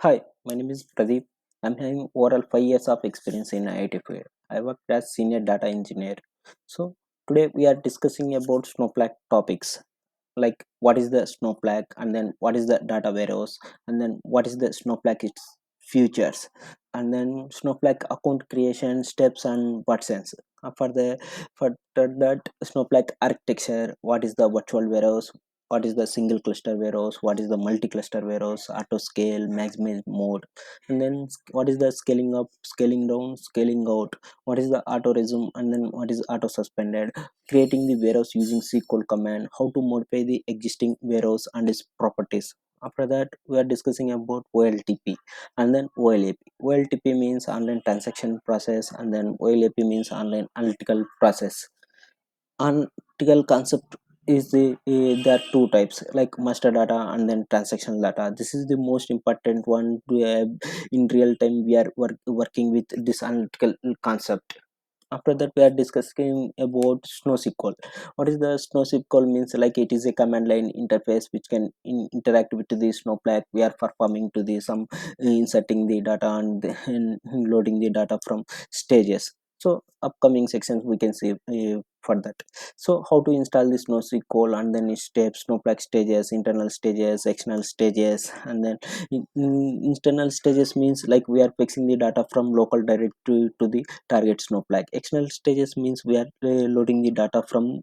Hi, my name is Pradeep. I'm having overall 5 years of experience in IT field. I work as senior data engineer. So today we are discussing about Snowflake topics like what is the Snowflake and then what is the data warehouse and then what is the Snowflake its futures and then Snowflake account creation steps and what sense. For that Snowflake architecture, what is the virtual warehouse, what is the single cluster warehouse, what is the multi-cluster warehouse, auto scale, maximize mode, and then what is the scaling up, scaling down, scaling out, what is the auto resume, and then what is auto suspended, creating the warehouse using SQL command, how to modify the existing warehouse and its properties. After that, we are discussing about OLTP and then OLAP. OLTP means online transaction process, and then OLAP means online analytical process. Analytical concept is there are two types like master data and then transactional data. This is the most important one to have in real time. We are working with this analytical concept. After that, we are discussing about SnowSQL. What is the SnowSQL means? Like it is a command line interface which can interact with the Snowflake. We are performing to the some inserting the data and loading the data from stages. So upcoming sections we can see for that. So how to install the SnowSQL and then its steps, Snowflake stages, internal stages, external stages, and then internal stages means like we are fetching the data from local directory to the target Snowflake. External stages means we are loading the data from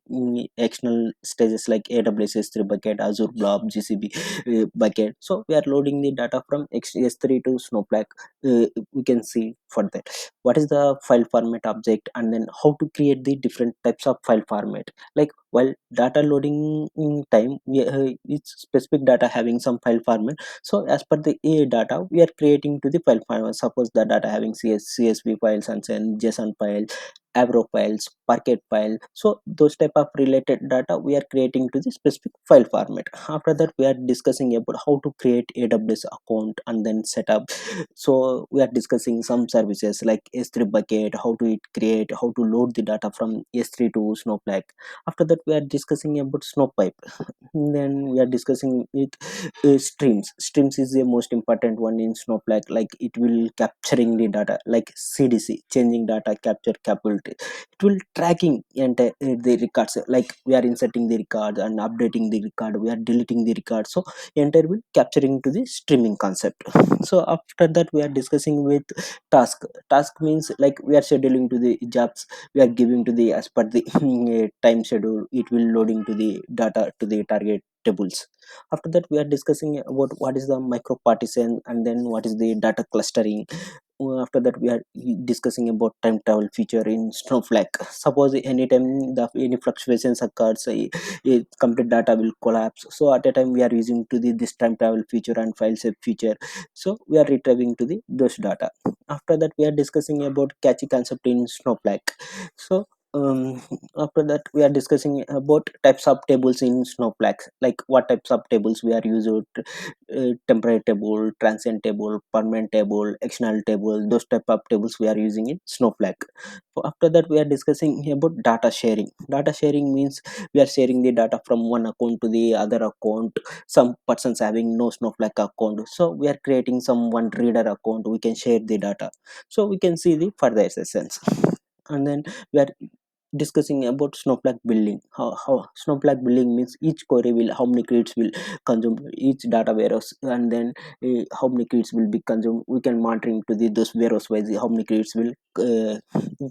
external stages like AWS S3 bucket, Azure Blob, GCP bucket. So we are loading the data from S3 to Snowflake. We can see for that what is the file format object and then how to create the different types of file format. Like while data loading in time, it's specific data having some file format. So as per the data, we are creating to the file format. Suppose the data having CSV files and then JSON file, Avro files, Parquet file. So those type of related data we are creating to the specific file format. After that, we are discussing about how to create AWS account and then set up. So we are discussing some services like S3 bucket, how to it create, how to load the data from S3 to Snowflake. After that, we are discussing about Snowpipe. Then we are discussing with streams is the most important one in Snowflake. Like it will capturing the data like CDC, changing data capture capability. It will tracking and the records, like we are inserting the record and updating the record, we are deleting the record. So entire will capturing to the streaming concept. So after that, we are discussing with task means like we are scheduling to the jobs, we are giving to the as per the time schedule, it will loading to the data to the target tables. After that, we are discussing about what is the micro partition and then what is the data clustering. After that, we are discussing about time travel feature in Snowflake. Suppose anytime the any fluctuations occurs, complete data will collapse. So at a time we are using to the this time travel feature and file save feature. So we are retrieving to the those data. After that, we are discussing about catchy concept in Snowflake. So after that, we are discussing about types of tables in Snowflake, like what types of tables we are using: temporary table, transient table, permanent table, external table. Those type of tables we are using in Snowflake. So after that, we are discussing about data sharing. Data sharing means we are sharing the data from one account to the other account. Some persons having no Snowflake account, so we are creating some one reader account, we can share the data. So we can see the further sessions. And then we are discussing about Snowflake building. How Snowflake building means each query will how many credits will consume each data warehouse, and then how many credits will be consumed. We can monitoring to the those warehouse wise how many credits will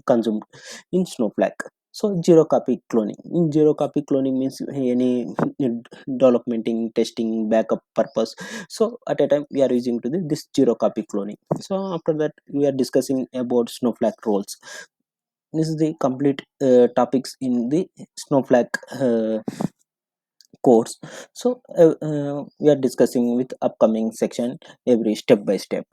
consumed in Snowflake. So zero copy cloning. In zero copy cloning means any developmenting, testing, backup purpose. So at a time we are using to this zero copy cloning. So after that, we are discussing about Snowflake roles. This is the complete topics in the Snowflake course. So we are discussing with upcoming section every step by step.